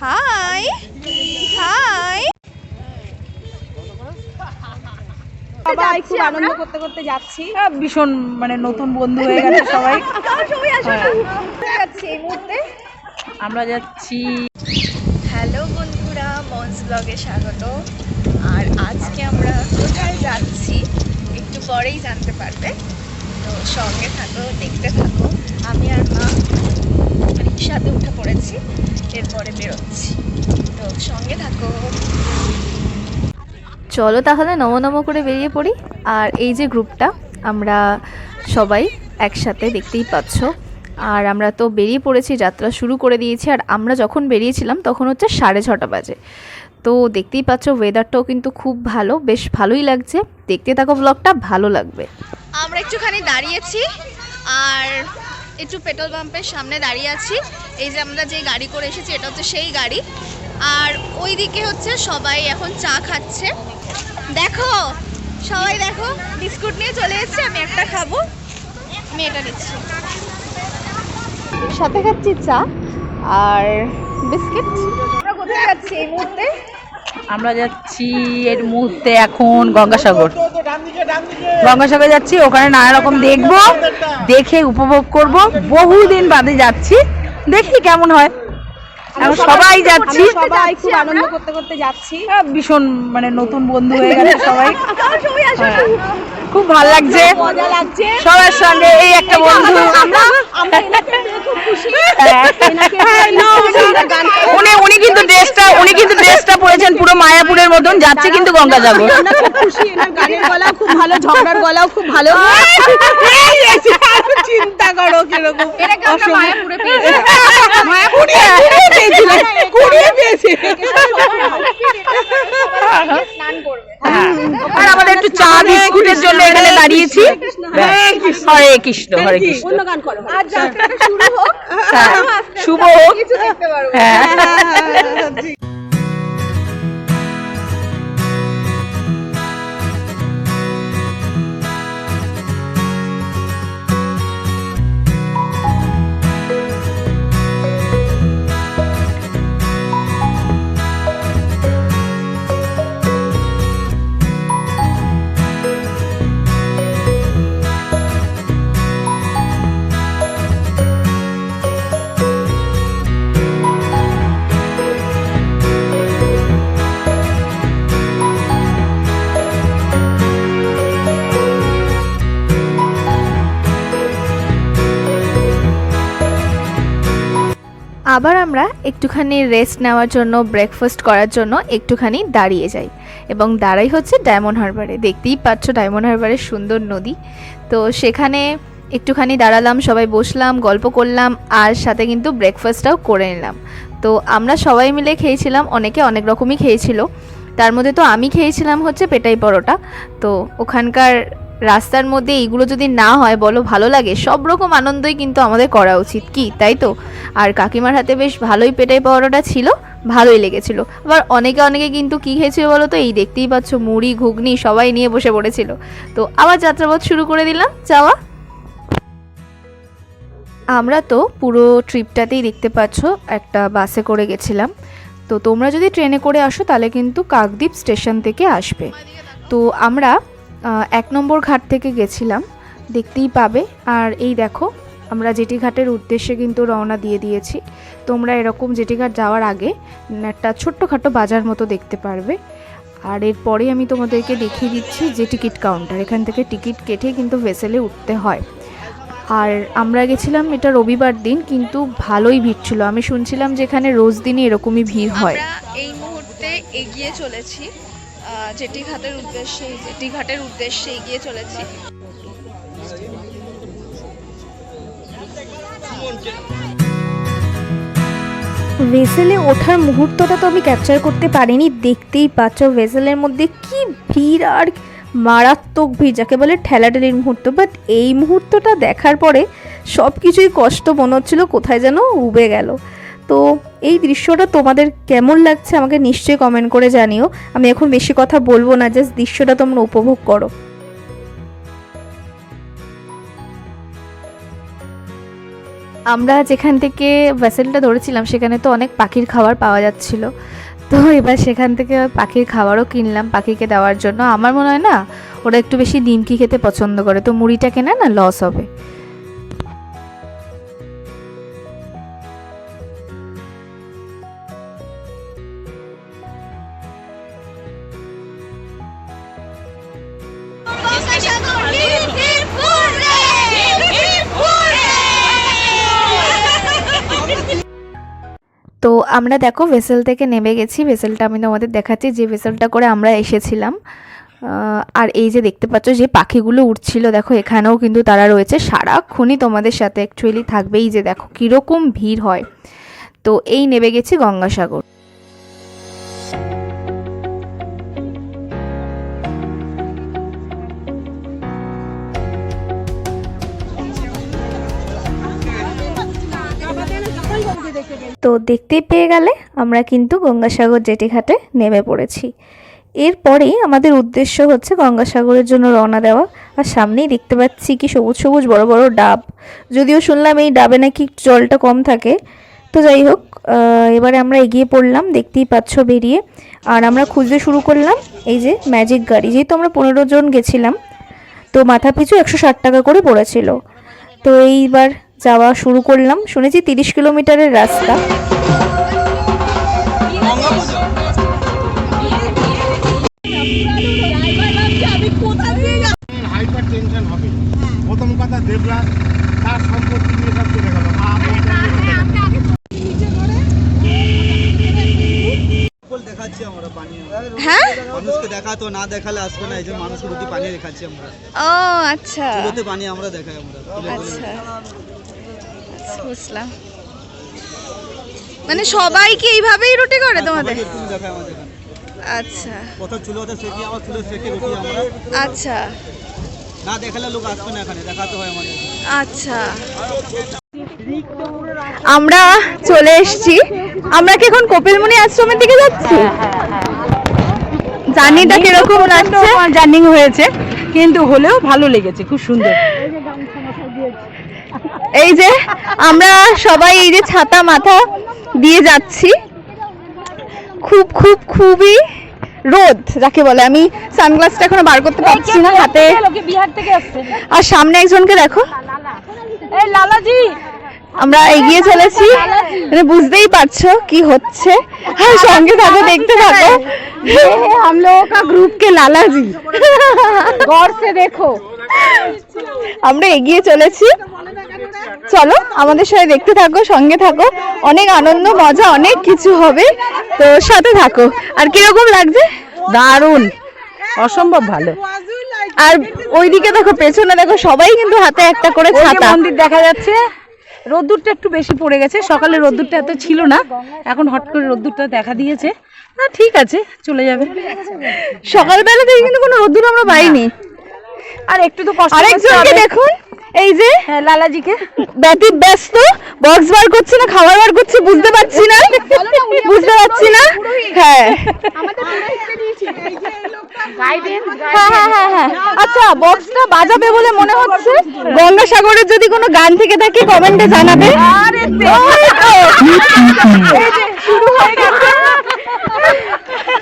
High high, সবাই খুব আনন্দ করতে করতে যাচ্ছি। ভীষণ মানে নতুন বন্ধু হয়ে গেছে সবাই। যাচ্ছি এই মুহূর্তে আমরা যাচ্ছি। হ্যালো বন্ধুরা, মনস ব্লগে স্বাগত। আর আজকে আমরা কোথায় যাচ্ছি একটু পরেই জানতে পারবে, তো সঙ্গে থাকো, দেখতে থাকো। আমি আর মা রিক্সাতে উঠে পড়েছি, এরপরে বেরোচ্ছি, তো সঙ্গে থাকো। চলো তাহলে নমো নমো করে বেরিয়ে পড়ি। আর এই যে গ্রুপটা, আমরা সবাই একসাথে, দেখতেই পাচ্ছ। আর আমরা তো বেরিয়ে পড়েছি, যাত্রা শুরু করে দিয়েছি। আর আমরা যখন বেরিয়েছিলাম তখন হচ্ছে 6:30 বাজে। তো দেখতেই পাচ্ছ ওয়েদারটাও কিন্তু খুব ভালো, বেশ ভালোই লাগছে। দেখতে থাকো ব্লগটা, ভালো লাগবে। আমরা একটুখানি দাঁড়িয়েছি আর একটু পেট্রোল পাম্পের সামনে দাঁড়িয়ে আছি। এই যে আমরা যে গাড়ি করে এসেছি এটা হচ্ছে সেই গাড়ি। আর ওই দিকে হচ্ছে সবাই এখন চা খাচ্ছে। দেখো সবাই, দেখো বিস্কুট নিয়ে চলে এসেছে। আমি একটা খাবো, আমি এটা নিচ্ছি, সাথে খাচ্ছি চা আর বিস্কিট। আমরা কোথায় যাচ্ছি এই মুহূর্তে? আমরা যাচ্ছি এর মুহূর্তে এখন গঙ্গাসাগর। গঙ্গাসাগর যাচ্ছি, ওখানে নানা রকম দেখবো, দেখে উপভোগ করব। বহুদিন বাদে যাচ্ছি, দেখি কেমন হয়। সবাই যাচ্ছি, সবাই খুব আনন্দ করতে করতে যাচ্ছি। ভীষণ মানে নতুন বন্ধু হয়ে গেছে সবাই। খুব ভালো লাগছে, মজা লাগছে সবার সঙ্গে এই একটা বন্ধু। উনি কিন্তু ড্রেসটা পরেছেন পুরো মায়াপুরের মতন, যাচ্ছে কিন্তু গঙ্গাসাগর। গানের গলাও খুব ভালো, ঝগড়ার গলাও খুব ভালো। চিন্তা করো কিরকম মায়াপুরে আর আমাদের একটু চা বিস্কুটের জন্য এখানে দাঁড়িয়েছি। হরে কৃষ্ণ, হরে কৃষ্ণ। শুভ হোক। আবার আমরা একটুখানি রেস্ট নেওয়ার জন্য, ব্রেকফাস্ট করার জন্য একটুখানি দাঁড়িয়ে যাই, এবং দাঁড়াই হচ্ছে ডায়মন্ড হারবারে। দেখতেই পাচ্ছ ডায়মন্ড হারবারের সুন্দর নদী। তো সেখানে একটুখানি দাঁড়ালাম, সবাই বসলাম, গল্প করলাম, আর সাথে কিন্তু ব্রেকফাস্টটাও করে নিলাম। তো আমরা সবাই মিলে খেয়েছিলাম, অনেকে অনেক রকমই খেয়েছিল। তার মধ্যে তো আমি খেয়েছিলাম হচ্ছে পেটাই পরোটা। তো ওখানকার রাস্তার মধ্যে এইগুলো যদি না হয় বলো ভালো লাগে? সব রকম আনন্দই কিন্তু আমাদের করা উচিত, কি তাই তো? আর কাকিমার হাতে বেশ ভালোই পেটাই পাওয়াটা ছিল, ভালোই লেগেছিল। আবার অনেকে কিন্তু কী খেয়েছিল বলো তো? এই দেখতেই পাচ্ছ মুড়ি ঘুগনি সবাই নিয়ে বসে পড়েছিল। তো আবার যাত্রাপথ শুরু করে দিলাম যাওয়া। আমরা তো পুরো ট্রিপটাতেই দেখতে পাচ্ছ একটা বাসে করে গেছিলাম। তো তোমরা যদি ট্রেনে করে আসো তাহলে কিন্তু কাকদ্বীপ স্টেশন থেকে আসবে। তো আমরা 1 নম্বর ঘাট থেকে গেছিলাম, দেখতেই পাবে। আর এই দেখো আমরা জেটি ঘাটের উদ্দেশ্যে কিন্তু রওনা দিয়ে দিয়েছি। তোমরা এরকম জেটি ঘাট যাওয়ার আগে একটা ছোট্টখাটো বাজার মতো দেখতে পারবে। আর এরপরে আমি তোমাদেরকে দেখিয়ে দিচ্ছি যে টিকিট কাউন্টার, এখান থেকে টিকিট কেটে কিন্তু ভেসেলে উঠতে হয়। আর আমরা গেছিলাম এটা রবিবার দিন, কিন্তু ভালোই ভিড় ছিল। আমি শুনছিলাম যে এখানে রোজ দিনই এরকমই ভিড় হয়। এই মুহূর্তে এগিয়ে চলেছি জেটি ঘাটের উদ্দেশ্যে এগিয়ে চলেছি। ভেসেলে ওঠার মুহূর্তটা তো আমি ক্যাপচার করতে পারিনি, দেখতেই পাচ্ছ ভেসেলের মধ্যে কি ভিড়, আর মারাত্মক ভিড়, যাকে বলে ঠেলাঠেলির মুহূর্ত। বাট এই মুহূর্তটা দেখার পরে সব কিছুই কষ্ট মনে হচ্ছিলো কোথায় যেন উবে গেল। তো এই দৃশ্যটা তোমাদের কেমন লাগছে আমাকে নিশ্চয়ই কমেন্ট করে জানিও। আমি এখন বেশি কথা বলবো না, জাস্ট দৃশ্যটা তোমরা উপভোগ করো। আমরা যেখান থেকে ভেসেলটা ধরেছিলাম সেখানে তো অনেক পাখির খাবার পাওয়া যাচ্ছিল, তো এবার সেখান থেকে পাখির খাবারও কিনলাম পাখিকে দেওয়ার জন্য। আমার মনে হয় না ওরা একটু বেশি নিমকি খেতে পছন্দ করে, তো মুড়িটা কেনা না লস হবে। তো আমরা দেখো ভেসেল থেকে নেমে গেছি, ভেসেলটা আমি তোমাদের দেখাচ্ছি যে ভেসেলটা করে আমরা এসেছিলাম। আর এই যে দেখতে পাচ্ছ যে পাখিগুলো উঠছিল, দেখো এখানেও কিন্তু তারা রয়েছে, সারাক্ষণই তোমাদের সাথে অ্যাকচুয়ালি থাকবে। এই যে দেখো কীরকম ভিড় হয়। তো এই নেমে গেছি গঙ্গাসাগর। তো দেখতেই পেয়ে গেলে আমরা কিন্তু গঙ্গাসাগর জেটিঘাটে নেমে পড়েছি। এরপরেই আমাদের উদ্দেশ্য হচ্ছে গঙ্গাসাগরের জন্য রওনা দেওয়া। আর সামনেই দেখতে পাচ্ছি কি সবুজ সবুজ বড় বড় ডাব, যদিও শুনলাম এই ডাবে নাকি জলটা কম থাকে। তো যাই হোক, এবারে আমরা এগিয়ে পড়লাম, দেখতেই পাচ্ছ বেরিয়ে। আর আমরা খুঁজতে শুরু করলাম এই যে ম্যাজিক গাড়ি, যেহেতু আমরা 15 জন গেছিলাম তো মাথা পিছু 160 টাকা করে পড়েছিল। তো এইবার যাওয়া শুরু করলাম, শুনেছি 30 কিলোমিটারের রাস্তা। হ্যাঁ, মানুষকে দেখা তো না দেখালে আসবে না, এই যে মানুষকে রুটি পানি দেখাচ্ছি আমরা। ও আচ্ছা চুলোতে পানি আমরা দেখাই আমরা। আচ্ছা, বুঝলাম। মানে সবাইকে এইভাবেই রুটি করে তোমাদের? এরকম দেখাই আমাদের এখানে। আচ্ছা কত চুলোতে সেকি, আমার চুলো সেকে রুটি আমরা। আচ্ছা না দেখালে লোক আসবে না এখানে, দেখাতে হয় আমাদের। আচ্ছা, আমরা চলে এসেছি। আমরা কি এখন কপিলমুনি আশ্রমের দিকে যাচ্ছি? জার্নিটা কিরকম লাগছে? জার্নিং হয়েছে কিন্তু হলেও ভালো লেগেছে, খুব সুন্দর। এই যে আমরা সবাই এই যে ছাতা মাথা দিয়ে যাচ্ছি, খুব খুব খুবই রোদ যাকে বলে। আমি সানগ্লাসটা এখনো বার করতে পারছি না হাতে। আর সামনে একজনকে দেখো, এই লালাজি, আমরা এগিয়ে চলেছি, মানে বুঝতেই পারছো কি হচ্ছে। আর সঙ্গে থাকো, দেখতে থাকো। हम लोगों का ग्रुप के लाला जी, गौर से देखो। আমরা এগিয়ে চলেছি, চলো আমাদের সাথে দেখতে থাকো, সঙ্গে থাকো। অনেক আনন্দ মজা অনেক কিছু হবে, তো সাথে থাকো। আর কিরকম লাগছে? দারুণ, অসম্ভব ভালো। আর ওইদিকে দেখো, পেছনে দেখো, সবাই কিন্তু হাতে একটা করে ওই যে ছাতা। মন্দির দেখা যাচ্ছে। রোদ্দুরটা একটু বেশি পড়ে গেছে, সকালে রোদ্দুরটা এত ছিল না, এখন হট করে রোদ্দুরটা দেখা দিয়েছে। না ঠিক আছে, চলে যাবে। সকালবেলা থেকে কিন্তু কোনো রোদ্দুর আমরা পাইনি। আর একটু তো কষ্ট করতে আরেকজনকে হবে। দেখুন, এই যে হ্যাঁ, লালাজিকে ব্যস্ত, বক্স বার করছে না খাবার বার করছে, বুঝতে পারছি না, বুঝতে পারছি না। হ্যাঁ হ্যাঁ, আচ্ছা বক্সটা বাজাবে বলে মনে হচ্ছে। গঙ্গাসাগরের যদি কোনো গান থেকে থাকে কমেন্টে জানাবে।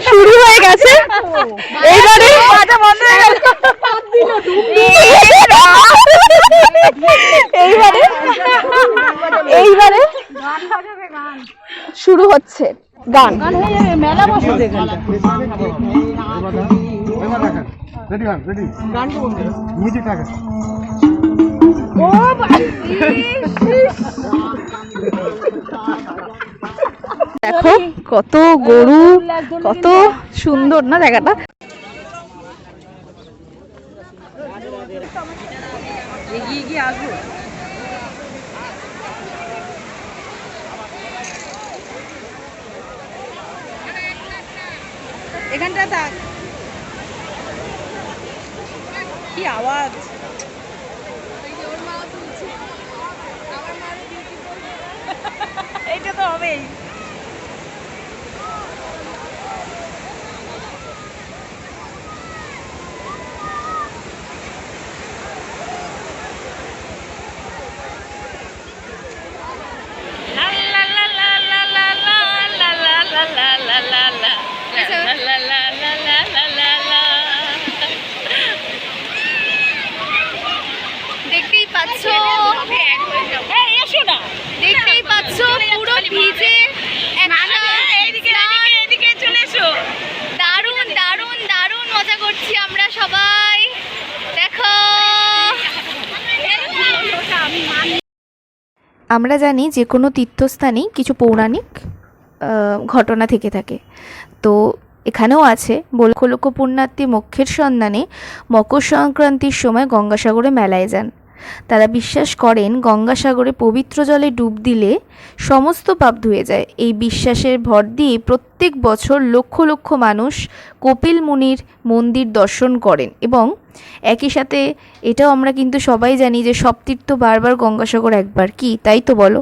শুরু হয়ে গেছে এইবারে। এইবারে শুরু হচ্ছে গান। মেলা বসে দেখো কত গরু, কত সুন্দর না জায়গাটা। এগিয়ে গিয়ে আসবো। এখানটা থাক। কি আওয়াজ! এইটা তো হবেই। আমরা জানি যে কোনো তীর্থস্থানেই কিছু পৌরাণিক ঘটনা থেকে থাকে। তো এখানেও আছে। লক্ষ লক্ষ পুণ্যার্থী মোক্ষের সন্ধানে মকর সংক্রান্তির সময় গঙ্গাসাগরে মেলায় যান। তারা বিশ্বাস করেন গঙ্গাসাগরে পবিত্র জলে ডুব দিলে সমস্ত পাপ ধুয়ে যায়। এই বিশ্বাসের ভর দিয়ে প্রত্যেক বছর লক্ষ লক্ষ মানুষ কপিল মুনির মন্দির দর্শন করেন। এবং একই সাথে এটাও আমরা কিন্তু সবাই জানি যে সব তীর্থ বারবার গঙ্গাসাগর একবার, কি তাই তো বলো?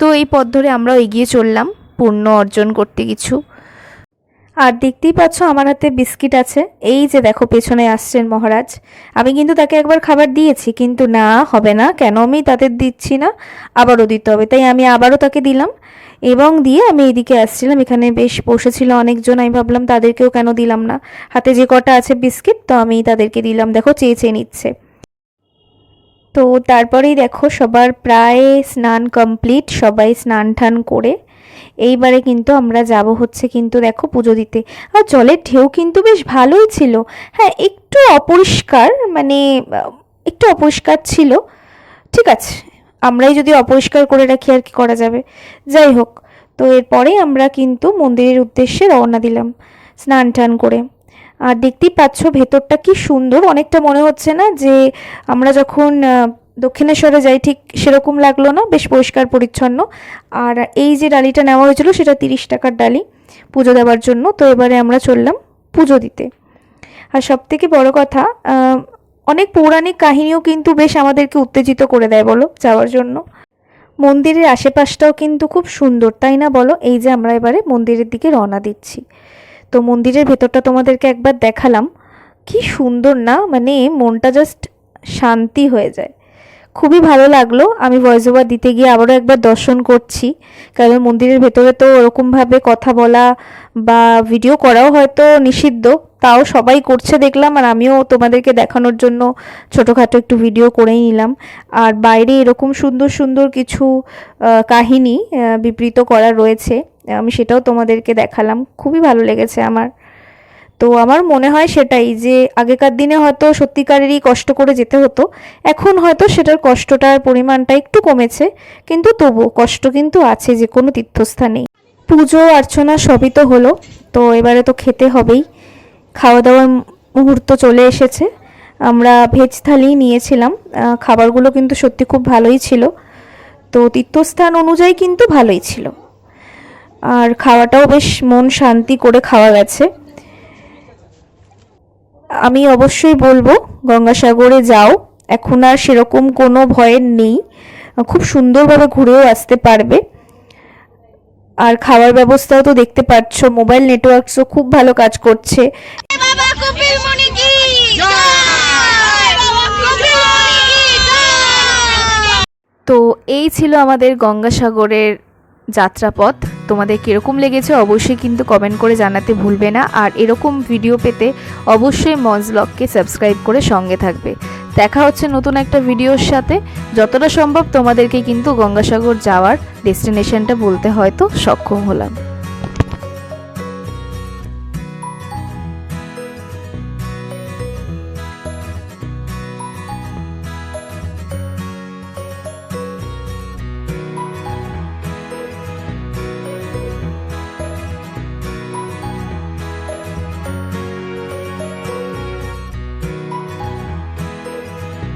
তো এই পথ ধরে আমরাও এগিয়ে চললাম পুণ্য অর্জন করতে কিছু। আর দেখতেই পাচ্ছ আমার হাতে বিস্কিট আছে। এই যে দেখো পেছনে আসছেন মহারাজ। আমি কিন্তু তাকে একবার খাবার দিয়েছি, কিন্তু না, হবে না, কেন আমি তাদের দিচ্ছি না, আবারও দিতে হবে। তাই আমি আবারও তাকে দিলাম এবং দিয়ে আমি এইদিকে আসছিলাম। এখানে বেশ বসেছিল অনেকজন, আমি ভাবলাম তাদেরকেও কেন দিলাম না। হাতে যে কটা আছে বিস্কিট, তো আমি তাদেরকে দিলাম। দেখো চেয়ে চেয়ে নিচ্ছে। তো তারপরেই দেখো সবার প্রায় স্নান কমপ্লিট, সবাই স্নান টান করে এইবারে কিন্তু আমরা যাব হচ্ছে কিন্তু দেখো পুজো দিতে। আর জলের ঢেউ কিন্তু বেশ ভালোই ছিল। হ্যাঁ, একটু অপরিষ্কার, মানে একটু অপরিষ্কার ছিল, ঠিক আছে, আমরাই যদি অপরিষ্কার করে রাখি আর কি করা যাবে। যাই হোক, তো এরপরে আমরা কিন্তু মন্দিরের উদ্দেশ্যে রওনা দিলাম স্নান টান করে। আর দেখতেই পাচ্ছ ভেতরটা কি সুন্দর, অনেকটা মনে হচ্ছে না যে আমরা যখন দক্ষিণেশ্বরে যাই ঠিক সেরকম লাগলো না, বেশ পরিষ্কার পরিচ্ছন্ন। আর এই যে ডালিটা নেওয়া হয়েছিল সেটা 30 টাকার ডালি পুজো দেওয়ার জন্য। তো এবারে আমরা চললাম পুজো দিতে। আর সবথেকে বড় কথা, অনেক পৌরাণিক কাহিনীও কিন্তু বেশ আমাদেরকে উত্তেজিত করে দেয় বলো যাওয়ার জন্য। মন্দিরের আশেপাশটাও কিন্তু খুব সুন্দর, তাই না বলো? এই যে আমরা এবারে মন্দিরের দিকে রওনা দিচ্ছি। তো মন্দিরের ভেতরটা তোমাদেরকে একবার দেখালাম, কি সুন্দর না, মানে মনটা জাস্ট শান্তি হয়ে যায়। খুবই ভালো লাগলো। আমি ভয়েস ওভার দিতে গিয়ে আবারও একবার দর্শন করছি, কারণ মন্দিরের ভেতরে তো ওরকমভাবে কথা বলা বা ভিডিও করাও হয়তো নিষিদ্ধ, তাও সবাই করছে দেখলাম। আর আমিও তোমাদেরকে দেখানোর জন্য ছোটোখাটো একটু ভিডিও করেই নিলাম। আর বাইরে এরকম সুন্দর সুন্দর কিছু কাহিনী বিবৃত করা রয়েছে, আমি সেটাও তোমাদেরকে দেখালাম। খুবই ভালো লেগেছে আমার। তো আমার মনে হয় সেটাই, যে আগেকার দিনে হয়তো সত্যিকারেরই কষ্ট করে যেতে হতো, এখন হয়তো সেটার কষ্টটার পরিমাণটা একটু কমেছে, কিন্তু তবু কষ্ট কিন্তু আছে যে কোনো তীর্থস্থানেই। পুজো অর্চনা সবই তো হলো, তো এবারে তো খেতে হবেই। খাওয়া দাওয়ার মুহূর্ত চলে এসেছে। আমরা ভেজ থালি নিয়েছিলাম, খাবারগুলো কিন্তু সত্যি খুব ভালোই ছিল। তো তীর্থস্থান অনুযায়ী কিন্তু ভালোই ছিল, আর খাওয়াটাও বেশ মন শান্তি করে খাওয়া গেছে। আমি অবশ্যই বলবো গঙ্গাসাগরে যাও, এখন আর সেরকম কোনো ভয়ের নেই, খুব সুন্দরভাবে ঘুরেও আসতে পারবে। আর খাওয়ার ব্যবস্থাও তো দেখতে পাচ্ছ, মোবাইল নেটওয়ার্কসও খুব ভালো কাজ করছে। তো এই ছিল আমাদের গঙ্গাসাগরের যাত্রাপথ। তোমাদের কীরকম লেগেছে অবশ্যই কিন্তু কমেন্ট করে জানাতে ভুলবে না। আর এরকম ভিডিও পেতে অবশ্যই মজ ব্লগকে সাবস্ক্রাইব করে সঙ্গে থাকবে। দেখা হচ্ছে নতুন একটা ভিডিওর সাথে। যতটা সম্ভব তোমাদেরকে কিন্তু গঙ্গাসাগর যাওয়ার ডেস্টিনেশনটা বলতে হয়তো সক্ষম হলাম।